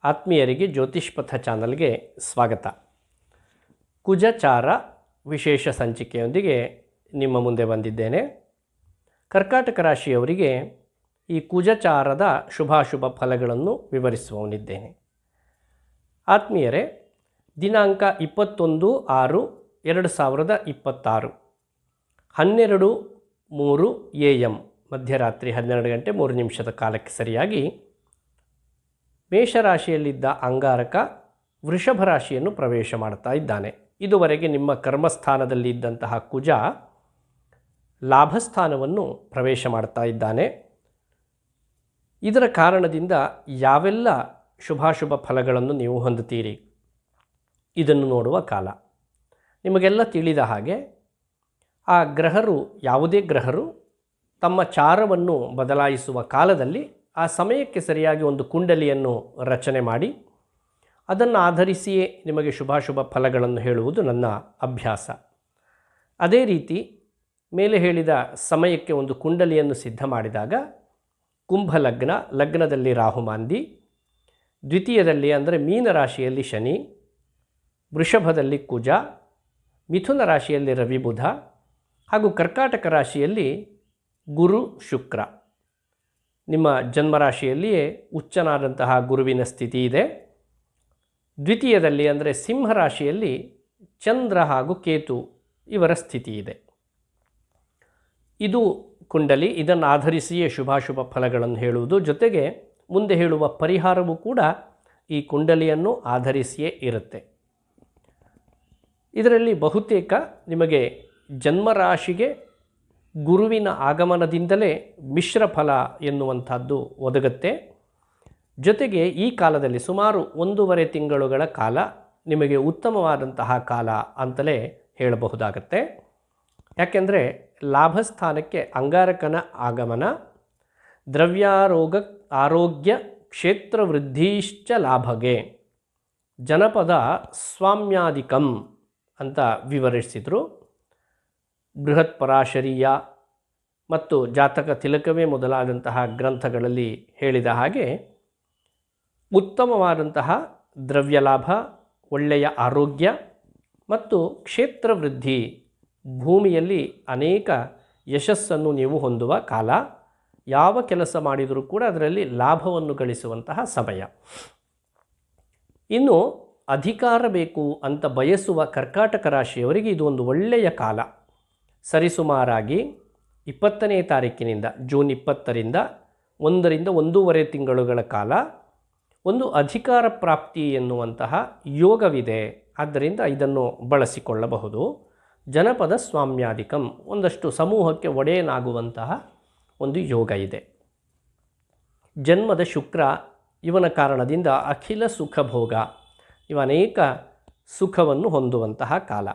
ಆತ್ಮೀಯರಿಗೆ ಜ್ಯೋತಿಷ್ಪಥ ಚಾನಲ್ಗೆ ಸ್ವಾಗತ. ಕುಜಚಾರ ವಿಶೇಷ ಸಂಚಿಕೆಯೊಂದಿಗೆ ನಿಮ್ಮ ಮುಂದೆ ಬಂದಿದ್ದೇನೆ. ಕರ್ಕಾಟಕ ರಾಶಿಯವರಿಗೆ ಈ ಕುಜಚಾರದ ಶುಭಾಶುಭ ಫಲಗಳನ್ನು ವಿವರಿಸುವವನಿದ್ದೇನೆ. ಆತ್ಮೀಯರೇ, ದಿನಾಂಕ 21/6/2026 12:03 AM ಮಧ್ಯರಾತ್ರಿ 12 ಗಂಟೆ 3 ನಿಮಿಷದ ಕಾಲಕ್ಕೆ ಸರಿಯಾಗಿ ಮೇಷರಾಶಿಯಲ್ಲಿದ್ದ ಅಂಗಾರಕ ವೃಷಭ ರಾಶಿಯನ್ನು ಪ್ರವೇಶ ಮಾಡ್ತಾ ಇದ್ದಾನೆ. ಇದುವರೆಗೆ ನಿಮ್ಮ ಕರ್ಮಸ್ಥಾನದಲ್ಲಿ ಇದ್ದಂತಹ ಕುಜ ಲಾಭಸ್ಥಾನವನ್ನು ಪ್ರವೇಶ ಮಾಡ್ತಾ ಇದ್ದಾನೆ. ಇದರ ಕಾರಣದಿಂದ ಯಾವೆಲ್ಲ ಶುಭಾಶುಭ ಫಲಗಳನ್ನು ನೀವು ಹೊಂದುತ್ತೀರಿ ಇದನ್ನು ನೋಡುವ ಕಾಲ. ನಿಮಗೆಲ್ಲ ತಿಳಿದ ಹಾಗೆ ಆ ಗ್ರಹರು, ಯಾವುದೇ ಗ್ರಹರು ತಮ್ಮ ಚಾರವನ್ನು ಬದಲಾಯಿಸುವ ಕಾಲದಲ್ಲಿ ಆ ಸಮಯಕ್ಕೆ ಸರಿಯಾಗಿ ಒಂದು ಕುಂಡಲಿಯನ್ನು ರಚನೆ ಮಾಡಿ ಅದನ್ನು ಆಧರಿಸಿಯೇ ನಿಮಗೆ ಶುಭಾಶುಭ ಫಲಗಳನ್ನು ಹೇಳುವುದು ನನ್ನ ಅಭ್ಯಾಸ. ಅದೇ ರೀತಿ ಮೇಲೆ ಹೇಳಿದ ಸಮಯಕ್ಕೆ ಒಂದು ಕುಂಡಲಿಯನ್ನು ಸಿದ್ಧ ಮಾಡಿದಾಗ ಕುಂಭಲಗ್ನ, ಲಗ್ನದಲ್ಲಿ ರಾಹುಮಾಂದಿ, ದ್ವಿತೀಯದಲ್ಲಿ ಅಂದರೆ ಮೀನರಾಶಿಯಲ್ಲಿ ಶನಿ, ವೃಷಭದಲ್ಲಿ ಕುಜ, ಮಿಥುನ ರಾಶಿಯಲ್ಲಿ ರವಿ ಬುಧ ಹಾಗೂ ಕರ್ಕಾಟಕ ರಾಶಿಯಲ್ಲಿ ಗುರು ಶುಕ್ರ. ನಿಮ್ಮ ಜನ್ಮರಾಶಿಯಲ್ಲಿಯೇ ಉಚ್ಚನಾದಂತಹ ಗುರುವಿನ ಸ್ಥಿತಿ ಇದೆ. ದ್ವಿತೀಯದಲ್ಲಿ ಅಂದರೆ ಸಿಂಹರಾಶಿಯಲ್ಲಿ ಚಂದ್ರ ಹಾಗೂ ಕೇತು ಇವರ ಸ್ಥಿತಿ ಇದೆ. ಇದು ಕುಂಡಲಿ. ಇದನ್ನು ಆಧರಿಸಿಯೇ ಶುಭಾಶುಭ ಫಲಗಳನ್ನು ಹೇಳುವುದು, ಜೊತೆಗೆ ಮುಂದೆ ಹೇಳುವ ಪರಿಹಾರವೂ ಕೂಡ ಈ ಕುಂಡಲಿಯನ್ನು ಆಧರಿಸಿಯೇ ಇರುತ್ತೆ. ಇದರಲ್ಲಿ ಬಹುತೇಕ ನಿಮಗೆ ಜನ್ಮರಾಶಿಗೆ ಗುರುವಿನ ಆಗಮನದಿಂದಲೇ ಮಿಶ್ರ ಫಲ ಎನ್ನುವಂಥದ್ದು ಒದಗುತ್ತೆ. ಜೊತೆಗೆ ಈ ಕಾಲದಲ್ಲಿ ಸುಮಾರು 1.5 ತಿಂಗಳುಗಳ ಕಾಲ ನಿಮಗೆ ಉತ್ತಮವಾದಂತಹ ಕಾಲ ಅಂತಲೇ ಹೇಳಬಹುದಾಗತ್ತೆ. ಯಾಕೆಂದರೆ ಲಾಭಸ್ಥಾನಕ್ಕೆ ಅಂಗಾರಕನ ಆಗಮನ ಆರೋಗ್ಯ ಕ್ಷೇತ್ರ ವೃದ್ಧಿಶ್ಚ ಲಾಭಗೆ ಜನಪದ ಸ್ವಾಮ್ಯಾಧಿಕಂ ಅಂತ ವಿವರಿಸಿದರು. ಬೃಹತ್ ಪರಾಶರೀಯ ಮತ್ತು ಜಾತಕ ತಿಲಕವೇ ಮೊದಲಾದಂತಹ ಗ್ರಂಥಗಳಲ್ಲಿ ಹೇಳಿದ ಹಾಗೆ ಉತ್ತಮವಾದಂತಹ ದ್ರವ್ಯಲಾಭ, ಒಳ್ಳೆಯ ಆರೋಗ್ಯ ಮತ್ತು ಕ್ಷೇತ್ರ ವೃದ್ಧಿ, ಭೂಮಿಯಲ್ಲಿ ಅನೇಕ ಯಶಸ್ಸನ್ನು ನೀವು ಹೊಂದುವ ಕಾಲ. ಯಾವ ಕೆಲಸ ಮಾಡಿದರೂ ಕೂಡ ಅದರಲ್ಲಿ ಲಾಭವನ್ನು ಗಳಿಸುವಂತಹ ಸಮಯ. ಇನ್ನು ಅಧಿಕಾರ ಬೇಕು ಅಂತ ಬಯಸುವ ಕರ್ಕಾಟಕ ರಾಶಿಯವರಿಗೆ ಇದು ಒಂದು ಒಳ್ಳೆಯ ಕಾಲ. ಸರಿಸುಮಾರಾಗಿ 20ನೇ ತಾರೀಕಿನಿಂದ ಜೂನ್ 20ರಿಂದ 1ರಿಂದ 1.5 ತಿಂಗಳುಗಳ ಕಾಲ ಒಂದು ಅಧಿಕಾರ ಪ್ರಾಪ್ತಿ ಎನ್ನುವಂತಹ ಯೋಗವಿದೆ. ಆದ್ದರಿಂದ ಇದನ್ನು ಬಳಸಿಕೊಳ್ಳಬಹುದು. ಜನಪದ ಸ್ವಾಮ್ಯಾಧಿಕಂ, ಒಂದಷ್ಟು ಸಮೂಹಕ್ಕೆ ಒಡೆಯನಾಗುವಂತಹ ಒಂದು ಯೋಗ ಇದೆ. ಜನ್ಮದ ಶುಕ್ರ, ಇವನ ಕಾರಣದಿಂದ ಅಖಿಲ ಸುಖ ಭೋಗ, ಇವ ಅನೇಕ ಸುಖವನ್ನು ಹೊಂದುವಂತಹ ಕಾಲ.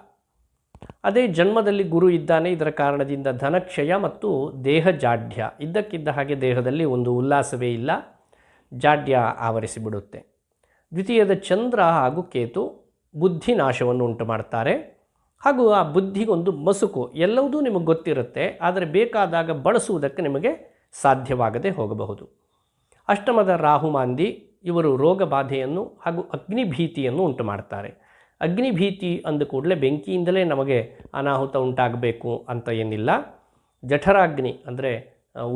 ಅದೇ ಜನ್ಮದಲ್ಲಿ ಗುರು ಇದ್ದಾನೆ. ಇದರ ಕಾರಣದಿಂದ ಧನಕ್ಷಯ ಮತ್ತು ದೇಹ ಜಾಡ್ಯ, ಇದ್ದಕ್ಕಿದ್ದ ಹಾಗೆ ದೇಹದಲ್ಲಿ ಒಂದು ಉಲ್ಲಾಸವೇ ಇಲ್ಲ, ಜಾಡ್ಯ ಆವರಿಸಿಬಿಡುತ್ತೆ. ದ್ವಿತೀಯದ ಚಂದ್ರ ಹಾಗೂ ಕೇತು ಬುದ್ಧಿ ನಾಶವನ್ನು ಉಂಟು ಮಾಡ್ತಾರೆ. ಹಾಗೂ ಆ ಬುದ್ಧಿಗೊಂದು ಮಸುಕು, ಎಲ್ಲವೂ ನಿಮಗೆ ಗೊತ್ತಿರುತ್ತೆ, ಆದರೆ ಬೇಕಾದಾಗ ಬಳಸುವುದಕ್ಕೆ ನಿಮಗೆ ಸಾಧ್ಯವಾಗದೆ ಹೋಗಬಹುದು. ಅಷ್ಟಮದ ರಾಹುಮಾಂದಿ, ಇವರು ರೋಗ ಬಾಧೆಯನ್ನು ಹಾಗೂ ಅಗ್ನಿಭೀತಿಯನ್ನು ಉಂಟು ಮಾಡ್ತಾರೆ. ಅಗ್ನಿಭೀತಿ ಅಂದ ಕೂಡಲೇ ಬೆಂಕಿಯಿಂದಲೇ ನಮಗೆ ಅನಾಹುತ ಉಂಟಾಗಬೇಕು ಅಂತ ಏನಿಲ್ಲ. ಜಠರಾಗ್ನಿ ಅಂದರೆ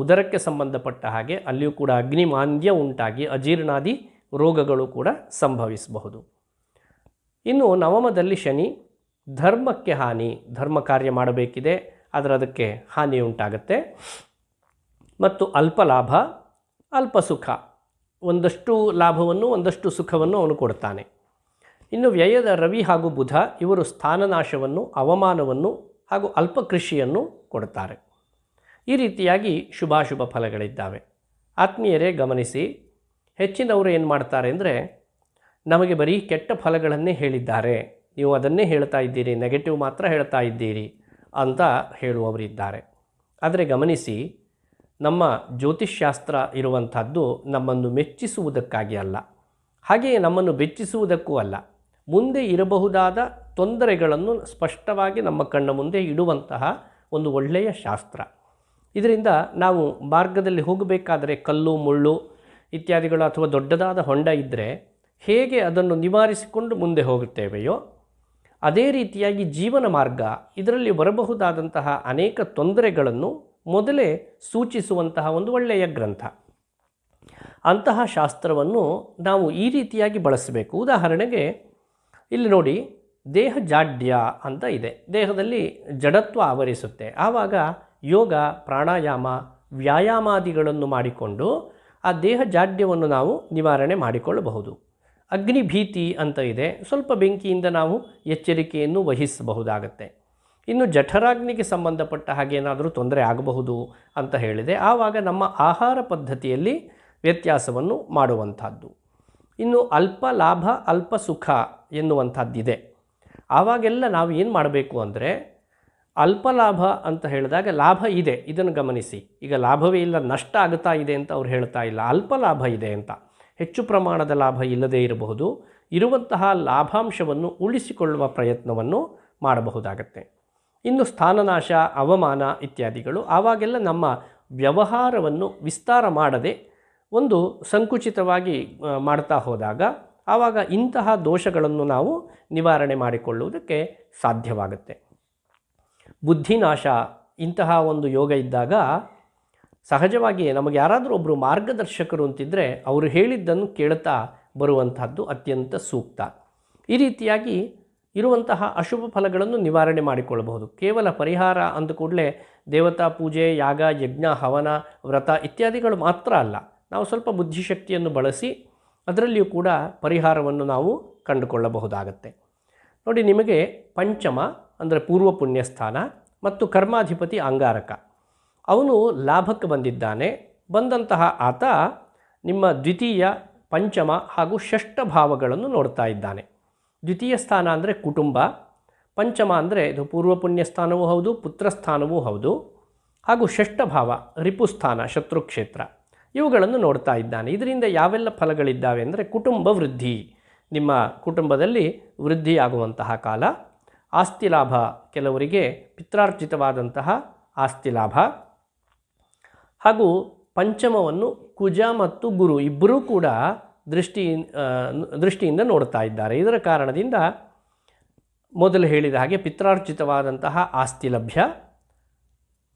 ಉದರಕ್ಕೆ ಸಂಬಂಧಪಟ್ಟ ಹಾಗೆ ಅಲ್ಲಿಯೂ ಕೂಡ ಅಗ್ನಿಮಾಂದ್ಯ ಉಂಟಾಗಿ ಅಜೀರ್ಣಾದಿ ರೋಗಗಳು ಕೂಡ ಸಂಭವಿಸಬಹುದು. ಇನ್ನು ನವಮದಲ್ಲಿ ಶನಿ, ಧರ್ಮಕ್ಕೆ ಹಾನಿ, ಧರ್ಮ ಕಾರ್ಯ ಮಾಡಬೇಕಿದೆ ಆದರೆ ಅದಕ್ಕೆ ಹಾನಿ ಉಂಟಾಗತ್ತೆ. ಮತ್ತು ಅಲ್ಪ ಲಾಭ, ಅಲ್ಪ ಸುಖ, ಒಂದಷ್ಟು ಲಾಭವನ್ನು ಒಂದಷ್ಟು ಸುಖವನ್ನು ಅವನು ಕೊಡ್ತಾನೆ. ಇನ್ನು ವ್ಯಯದ ರವಿ ಹಾಗೂ ಬುಧ, ಇವರು ಸ್ಥಾನನಾಶವನ್ನು, ಅವಮಾನವನ್ನು ಹಾಗೂ ಅಲ್ಪ ಕೃಷಿಯನ್ನು ಕೊಡ್ತಾರೆ. ಈ ರೀತಿಯಾಗಿ ಶುಭಾಶುಭ ಫಲಗಳಿದ್ದಾವೆ. ಆತ್ಮೀಯರೇ ಗಮನಿಸಿ, ಹೆಚ್ಚಿನವರು ಏನು ಮಾಡ್ತಾರೆ ಅಂದರೆ ನಮಗೆ ಬರೀ ಕೆಟ್ಟ ಫಲಗಳನ್ನೇ ಹೇಳಿದ್ದಾರೆ, ನೀವು ಅದನ್ನೇ ಹೇಳ್ತಾ ಇದ್ದೀರಿ, ನೆಗೆಟಿವ್ ಮಾತ್ರ ಹೇಳ್ತಾ ಇದ್ದೀರಿ ಅಂತ ಹೇಳುವವರಿದ್ದಾರೆ. ಆದರೆ ಗಮನಿಸಿ, ನಮ್ಮ ಜ್ಯೋತಿಷ್ಶಾಸ್ತ್ರ ಇರುವಂಥದ್ದು ನಮ್ಮನ್ನು ಮೆಚ್ಚಿಸುವುದಕ್ಕಾಗಿ ಅಲ್ಲ, ಹಾಗೆಯೇ ನಮ್ಮನ್ನು ಬೆಚ್ಚಿಸುವುದಕ್ಕೂ ಅಲ್ಲ. ಮುಂದೆ ಇರಬಹುದಾದ ತೊಂದರೆಗಳನ್ನು ಸ್ಪಷ್ಟವಾಗಿ ನಮ್ಮ ಕಣ್ಣ ಮುಂದೆ ಇಡುವಂತಹ ಒಂದು ಒಳ್ಳೆಯ ಶಾಸ್ತ್ರ. ಇದರಿಂದ ನಾವು ಮಾರ್ಗದಲ್ಲಿ ಹೋಗಬೇಕಾದರೆ ಕಲ್ಲು ಮುಳ್ಳು ಇತ್ಯಾದಿಗಳು ಅಥವಾ ದೊಡ್ಡದಾದ ಹೊಂಡ ಇದ್ದರೆ ಹೇಗೆ ಅದನ್ನು ನಿವಾರಿಸಿಕೊಂಡು ಮುಂದೆ ಹೋಗುತ್ತೇವೆಯೋ ಅದೇ ರೀತಿಯಾಗಿ ಜೀವನ ಮಾರ್ಗ, ಇದರಲ್ಲಿ ಬರಬಹುದಾದಂತಹ ಅನೇಕ ತೊಂದರೆಗಳನ್ನು ಮೊದಲೇ ಸೂಚಿಸುವಂತಹ ಒಂದು ಒಳ್ಳೆಯ ಗ್ರಂಥ. ಅಂತಹ ಶಾಸ್ತ್ರವನ್ನು ನಾವು ಈ ರೀತಿಯಾಗಿ ಬಳಸಬೇಕು. ಉದಾಹರಣೆಗೆ ಇಲ್ಲಿ ನೋಡಿ, ದೇಹ ಜಾಡ್ಯ ಅಂತ ಇದೆ, ದೇಹದಲ್ಲಿ ಜಡತ್ವ ಆವರಿಸುತ್ತೆ. ಆವಾಗ ಯೋಗ, ಪ್ರಾಣಾಯಾಮ, ವ್ಯಾಯಾಮಾದಿಗಳನ್ನು ಮಾಡಿಕೊಂಡು ಆ ದೇಹ ಜಾಡ್ಯವನ್ನು ನಾವು ನಿವಾರಣೆ ಮಾಡಿಕೊಳ್ಳಬಹುದು. ಅಗ್ನಿಭೀತಿ ಅಂತ ಇದೆ, ಸ್ವಲ್ಪ ಬೆಂಕಿಯಿಂದ ನಾವು ಎಚ್ಚರಿಕೆಯನ್ನು ವಹಿಸಬಹುದಾಗತ್ತೆ. ಇನ್ನು ಜಠರಾಗ್ನಿಗೆ ಸಂಬಂಧಪಟ್ಟ ಹಾಗೇನಾದರೂ ತೊಂದರೆ ಆಗಬಹುದು ಅಂತ ಹೇಳಿದೆ, ಆವಾಗ ನಮ್ಮ ಆಹಾರ ಪದ್ಧತಿಯಲ್ಲಿ ವ್ಯತ್ಯಾಸವನ್ನು ಮಾಡುವಂಥದ್ದು. ಇನ್ನು ಅಲ್ಪ ಲಾಭ ಅಲ್ಪ ಸುಖ ಎನ್ನುವಂಥದ್ದಿದೆ. ಆವಾಗೆಲ್ಲ ನಾವು ಏನು ಮಾಡಬೇಕು ಅಂದರೆ, ಅಲ್ಪ ಲಾಭ ಅಂತ ಹೇಳಿದಾಗ ಲಾಭ ಇದೆ, ಇದನ್ನು ಗಮನಿಸಿ. ಈಗ ಲಾಭವೇ ಇಲ್ಲ, ನಷ್ಟ ಆಗುತ್ತಾ ಇದೆ ಅಂತ ಅವ್ರು ಹೇಳ್ತಾ ಇಲ್ಲ, ಅಲ್ಪ ಲಾಭ ಇದೆ ಅಂತ. ಹೆಚ್ಚು ಪ್ರಮಾಣದ ಲಾಭ ಇಲ್ಲದೇ ಇರಬಹುದು, ಇರುವಂತಹ ಲಾಭಾಂಶವನ್ನು ಉಳಿಸಿಕೊಳ್ಳುವ ಪ್ರಯತ್ನವನ್ನು ಮಾಡಬಹುದಾಗತ್ತೆ. ಇನ್ನು ಸ್ಥಾನನಾಶ, ಅವಮಾನ ಇತ್ಯಾದಿಗಳು, ಆವಾಗೆಲ್ಲ ನಮ್ಮ ವ್ಯವಹಾರವನ್ನು ವಿಸ್ತಾರ ಮಾಡದೆ ಒಂದು ಸಂಕುಚಿತವಾಗಿ ಮಾಡ್ತಾ ಹೋದಾಗ ಆವಾಗ ಇಂತಹ ದೋಷಗಳನ್ನು ನಾವು ನಿವಾರಣೆ ಮಾಡಿಕೊಳ್ಳುವುದಕ್ಕೆ ಸಾಧ್ಯವಾಗುತ್ತೆ. ಬುದ್ಧಿನಾಶ, ಇಂತಹ ಒಂದು ಯೋಗ ಇದ್ದಾಗ ಸಹಜವಾಗಿ ನಮಗೆ ಯಾರಾದರೂ ಒಬ್ಬರು ಮಾರ್ಗದರ್ಶಕರು ಅಂತಿದ್ದರೆ ಅವರು ಹೇಳಿದ್ದನ್ನು ಕೇಳ್ತಾ ಬರುವಂತಹದ್ದು ಅತ್ಯಂತ ಸೂಕ್ತ. ಈ ರೀತಿಯಾಗಿ ಇರುವಂತಹ ಅಶುಭ ಫಲಗಳನ್ನು ನಿವಾರಣೆ ಮಾಡಿಕೊಳ್ಳಬಹುದು. ಕೇವಲ ಪರಿಹಾರ ಅಂದ ಕೂಡಲೇ ದೇವತಾ ಪೂಜೆ, ಯಾಗ, ಯಜ್ಞ, ಹವನ, ವ್ರತ ಇತ್ಯಾದಿಗಳು ಮಾತ್ರ ಅಲ್ಲ. ನಾವು ಸ್ವಲ್ಪ ಬುದ್ಧಿಶಕ್ತಿಯನ್ನು ಬಳಸಿ ಅದರಲ್ಲಿಯೂ ಕೂಡ ಪರಿಹಾರವನ್ನು ನಾವು ಕಂಡುಕೊಳ್ಳಬಹುದಾಗತ್ತೆ. ನೋಡಿ, ನಿಮಗೆ ಪಂಚಮ ಅಂದರೆ ಪೂರ್ವ ಪುಣ್ಯಸ್ಥಾನ ಮತ್ತು ಕರ್ಮಾಧಿಪತಿ ಅಂಗಾರಕ, ಅವನು ಲಾಭಕ್ಕೆ ಬಂದಿದ್ದಾನೆ. ಬಂದಂತಹ ಆತ ನಿಮ್ಮ ದ್ವಿತೀಯ, ಪಂಚಮ ಹಾಗೂ ಷಷ್ಠ ಭಾವಗಳನ್ನು ನೋಡ್ತಾ ಇದ್ದಾನೆ. ದ್ವಿತೀಯ ಸ್ಥಾನ ಅಂದರೆ ಕುಟುಂಬ, ಪಂಚಮ ಅಂದರೆ ಇದು ಪೂರ್ವ ಪುಣ್ಯಸ್ಥಾನವೂ ಹೌದು, ಪುತ್ರಸ್ಥಾನವೂ ಹೌದು, ಹಾಗೂ ಷಷ್ಠ ಭಾವ ರಿಪುಸ್ಥಾನ, ಶತ್ರುಕ್ಷೇತ್ರ, ಇವುಗಳನ್ನು ನೋಡ್ತಾ ಇದ್ದಾನೆ. ಇದರಿಂದ ಯಾವೆಲ್ಲ ಫಲಗಳಿದ್ದಾವೆ ಅಂದರೆ ಕುಟುಂಬ ವೃದ್ಧಿ, ನಿಮ್ಮ ಕುಟುಂಬದಲ್ಲಿ ವೃದ್ಧಿಯಾಗುವಂತಹ ಕಾಲ. ಆಸ್ತಿ ಲಾಭ, ಕೆಲವರಿಗೆ ಪಿತ್ರಾರ್ಜಿತವಾದಂತಹ ಆಸ್ತಿ ಲಾಭ. ಹಾಗೂ ಪಂಚಮವನ್ನು ಕುಜ ಮತ್ತು ಗುರು ಇಬ್ಬರೂ ಕೂಡ ದೃಷ್ಟಿಯಿಂದ ನೋಡ್ತಾ ಇದ್ದಾರೆ. ಇದರ ಕಾರಣದಿಂದ ಮೊದಲು ಹೇಳಿದ ಹಾಗೆ ಪಿತ್ರಾರ್ಜಿತವಾದಂತಹ ಆಸ್ತಿ ಲಭ್ಯ.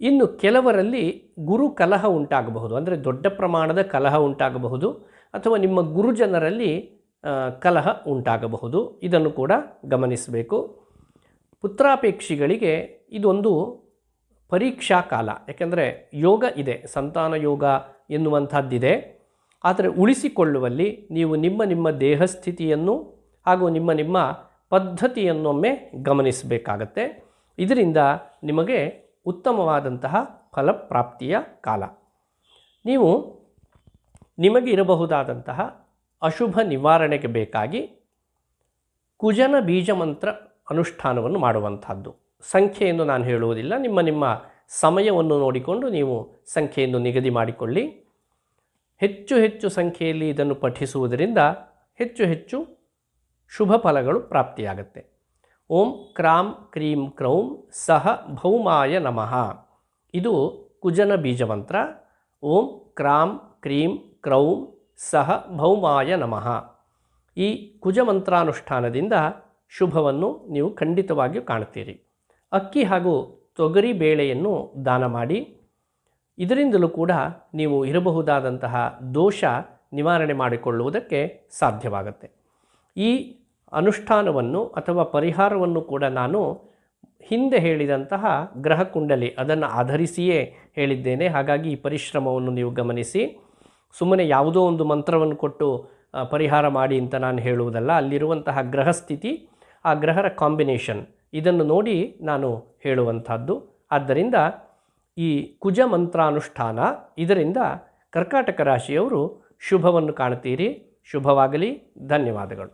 ಇನ್ನು ಕೆಲವರಲ್ಲಿ ಗುರು ಕಲಹ ಉಂಟಾಗಬಹುದು, ಅಂದರೆ ದೊಡ್ಡ ಪ್ರಮಾಣದ ಕಲಹ ಉಂಟಾಗಬಹುದು, ಅಥವಾ ನಿಮ್ಮ ಗುರುಜನರಲ್ಲಿ ಕಲಹ ಉಂಟಾಗಬಹುದು. ಇದನ್ನು ಕೂಡ ಗಮನಿಸಬೇಕು. ಪುತ್ರಾಪೇಕ್ಷಿಗಳಿಗೆ ಇದೊಂದು ಪರೀಕ್ಷಾ ಕಾಲ. ಯಾಕೆಂದರೆ ಯೋಗ ಇದೆ, ಸಂತಾನ ಯೋಗ ಎನ್ನುವಂಥದ್ದಿದೆ. ಆದರೆ ಉಳಿಸಿಕೊಳ್ಳುವಲ್ಲಿ ನೀವು ನಿಮ್ಮ ದೇಹಸ್ಥಿತಿಯನ್ನು ಹಾಗೂ ನಿಮ್ಮ ಪದ್ಧತಿಯನ್ನೊಮ್ಮೆ ಗಮನಿಸಬೇಕಾಗತ್ತೆ. ಇದರಿಂದ ನಿಮಗೆ ಉತ್ತಮವಾದಂತಹ ಫಲಪ್ರಾಪ್ತಿಯ ಕಾಲ. ನೀವು ನಿಮಗೆ ಇರಬಹುದಾದಂತಹ ಅಶುಭ ನಿವಾರಣೆಗೆ ಬೇಕಾಗಿ ಕುಜನ ಬೀಜಮಂತ್ರ ಅನುಷ್ಠಾನವನ್ನು ಮಾಡುವಂಥದ್ದು. ಸಂಖ್ಯೆಯನ್ನು ನಾನು ಹೇಳುವುದಿಲ್ಲ, ನಿಮ್ಮ ಸಮಯವನ್ನು ನೋಡಿಕೊಂಡು ನೀವು ಸಂಖ್ಯೆಯನ್ನು ನಿಗದಿ ಮಾಡಿಕೊಳ್ಳಿ. ಹೆಚ್ಚು ಸಂಖ್ಯೆಯಲ್ಲಿ ಇದನ್ನು ಪಠಿಸುವುದರಿಂದ ಹೆಚ್ಚು ಶುಭ ಫಲಗಳು ಪ್ರಾಪ್ತಿಯಾಗತ್ತೆ. ಓಂ ಕ್ರಾಂ ಕ್ರೀಂ ಕ್ರೌಂ ಸಹ ಭೌಮಾಯ ನಮಃ, ಇದು ಕುಜನ ಬೀಜಮಂತ್ರ. ಓಂ ಕ್ರಾಂ ಕ್ರೀಂ ಕ್ರೌಂ ಸಹ ಭೌಮಾಯ ನಮಃ. ಈ ಕುಜಮಂತ್ರಾನುಷ್ಠಾನದಿಂದ ಶುಭವನ್ನು ನೀವು ಖಂಡಿತವಾಗಿಯೂ ಕಾಣ್ತೀರಿ. ಅಕ್ಕಿ ಹಾಗೂ ತೊಗರಿ ಬೇಳೆಯನ್ನು ದಾನ ಮಾಡಿ. ಇದರಿಂದಲೂ ಕೂಡ ನೀವು ಇರಬಹುದಾದಂತಹ ದೋಷ ನಿವಾರಣೆ ಮಾಡಿಕೊಳ್ಳುವುದಕ್ಕೆ ಸಾಧ್ಯವಾಗುತ್ತೆ. ಈ ಅನುಷ್ಠಾನವನ್ನು ಅಥವಾ ಪರಿಹಾರವನ್ನು ಕೂಡ ನಾನು ಹಿಂದೆ ಹೇಳಿದಂತಹ ಗ್ರಹ ಕುಂಡಲಿ ಅದನ್ನು ಆಧರಿಸಿಯೇ ಹೇಳಿದ್ದೇನೆ. ಹಾಗಾಗಿ ಈ ಪರಿಶ್ರಮವನ್ನು ನೀವು ಗಮನಿಸಿ. ಸುಮ್ಮನೆ ಯಾವುದೋ ಒಂದು ಮಂತ್ರವನ್ನು ಕೊಟ್ಟು ಪರಿಹಾರ ಮಾಡಿ ಅಂತ ನಾನು ಹೇಳುವುದಲ್ಲ. ಅಲ್ಲಿರುವಂತಹ ಗ್ರಹಸ್ಥಿತಿ, ಆ ಗ್ರಹರ ಕಾಂಬಿನೇಷನ್, ಇದನ್ನು ನೋಡಿ ನಾನು ಹೇಳುವಂಥದ್ದು. ಆದ್ದರಿಂದ ಈ ಕುಜ ಮಂತ್ರಾನುಷ್ಠಾನ, ಇದರಿಂದ ಕರ್ಕಾಟಕ ರಾಶಿಯವರು ಶುಭವನ್ನು ಕಾಣ್ತೀರಿ. ಶುಭವಾಗಲಿ. ಧನ್ಯವಾದಗಳು.